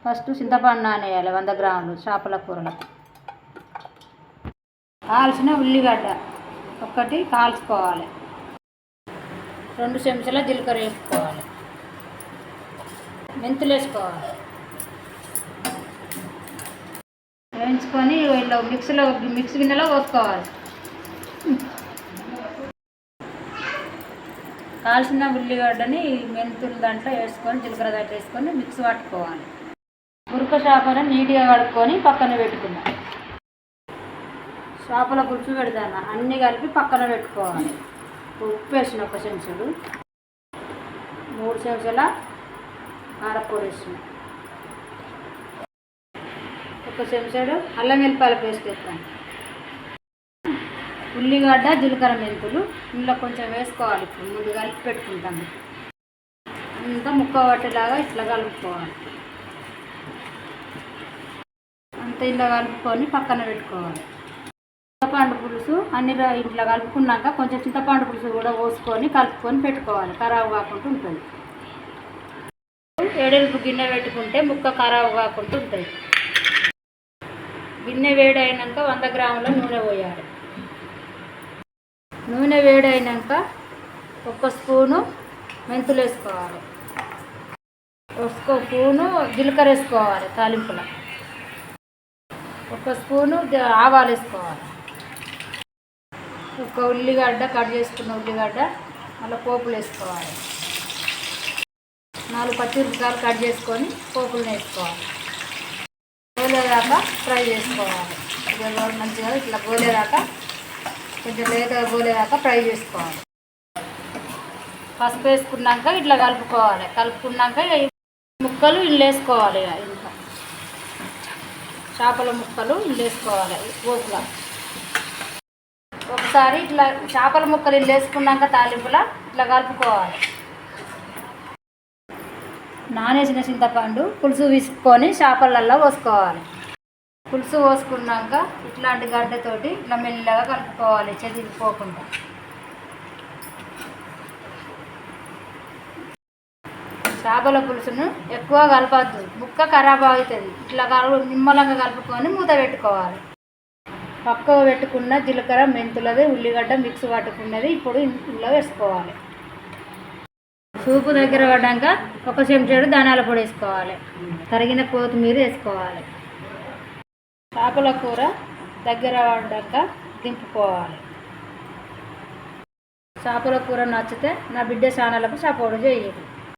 First చింతపండు నానేయాలి 100 గ్రాములు చేపల కూరలకు. కాల్చిన ఉల్లిగడ్డ ఒకటి కాల్చుకోవాలి. 2 చెంచాల జీలకర్ర వేసుకోవాలి. మెంతులు వేసుకోవాలి. వేయించుకొని ఇలా మిక్సీ గిన్నెలో పోసుకోవాలి. కాల్చిన ఉల్లిగడ్డని మెంతులు దాంట్లో వేసుకొని జీలకర్ర దాంట్లో వేసుకొని మిక్సీ పట్టుకోవాలి. గురక చేపను నీట్గా కడుక్కొని పక్కన పెట్టుకున్నాం. చేపల పులుసు పెడతాను అన్నీ కలిపి పక్కన పెట్టుకోవాలి. ఉప్పు వేసిన 1 చెంచాడు, 3 చెంచాల కారపొడి వేసిన, 1 చెంచాడు అల్లం వెల్లిపాయల పేస్ట్ వేస్తాను. ఉల్లిగడ్డ జీలకర్ర మెంతులు ఇందులో కొంచెం వేసుకోవాలి. ఇప్పుడు ముందు కలిపి పెట్టుకుంటాము. అంతా ముక్క పట్టేలాగా ఇట్లా కలుపుకోవాలి. అంతా ఇలా కలుపుకొని పక్కన పెట్టుకోవాలి. చింతపండు పులుసు అన్ని ఇట్లా కలుపుకున్నాక కొంచెం చింతపండు పులుసు కూడా పోసుకొని కలుపుకొని పెట్టుకోవాలి. ఖరాబు కాకుండా ఉంటుంది. ఎడల్పు గిన్నె పెట్టుకుంటే ముక్క ఖరాబు కాకుండా ఉంటుంది. గిన్నె వేడైనాక 100 గ్రాముల నూనె పోయాలి. నూనె వేడైనాక 1 స్పూను మెంతులు వేసుకోవాలి. 1 స్పూను జీలకర్ర వేసుకోవాలి. తాలింపులో 1 స్పూను ఆవాలు వేసుకోవాలి. 1 ఉల్లిగడ్డ కట్ చేసుకున్న ఉల్లిగడ్డ మళ్ళీ పోపులు వేసుకోవాలి. 4 పచ్చిమిరపకాయలు కట్ చేసుకొని పోపులు వేసుకోవాలి. గోలేదాకా ఫ్రై చేసుకోవాలి. మంచిగా ఇట్లా గోలేదాకా కొంచెం లేతగా గోలేదాకా ఫ్రై చేసుకోవాలి. పసుపు వేసుకున్నాక ఇట్లా కలుపుకోవాలి. కలుపుకున్నాక ముక్కలు ఇల్లు వేసుకోవాలి. ఇంకా చేపల ముక్కలు ఇల్లు వేసుకోవాలి. పోపులా ఒకసారి ఇట్లా చేపల ముక్కలు ఇల్లు వేసుకున్నాక తాలింపులా ఇట్లా కలుపుకోవాలి. నానేసిన చింతపండు పులుసు తీసుకొని చేపలల్లో పోసుకోవాలి. పులుసు పోసుకున్నాక ఇట్లాంటి గడ్డతోటి ఇట్లా మెల్లగా కలుపుకోవాలి. చెదిరిపోకుండా చేపల పులుసును ఎక్కువ కలపద్దు, ముక్క ఖరాబ్ అవుతుంది. ఇట్లా నిమ్మలంగా కలుపుకొని మూత పెట్టుకోవాలి. పక్కకు పెట్టుకున్న జీలకర్ర మెంతులది ఉల్లిగడ్డ మిక్స్ పట్టుకున్నది ఇప్పుడు ఇందులో వేసుకోవాలి. సూపు దగ్గర పడ్డాక 1 చెంచాడు ధనియాల పొడి వేసుకోవాలి. తరిగిన కొత్తిమీర వేసుకోవాలి. చేపల కూర దగ్గర పడ్డాక దింపుకోవాలి. చేపల కూర నచ్చితే నా బిడ్డ ఛానల్కు సపోర్ట్ చేయండి.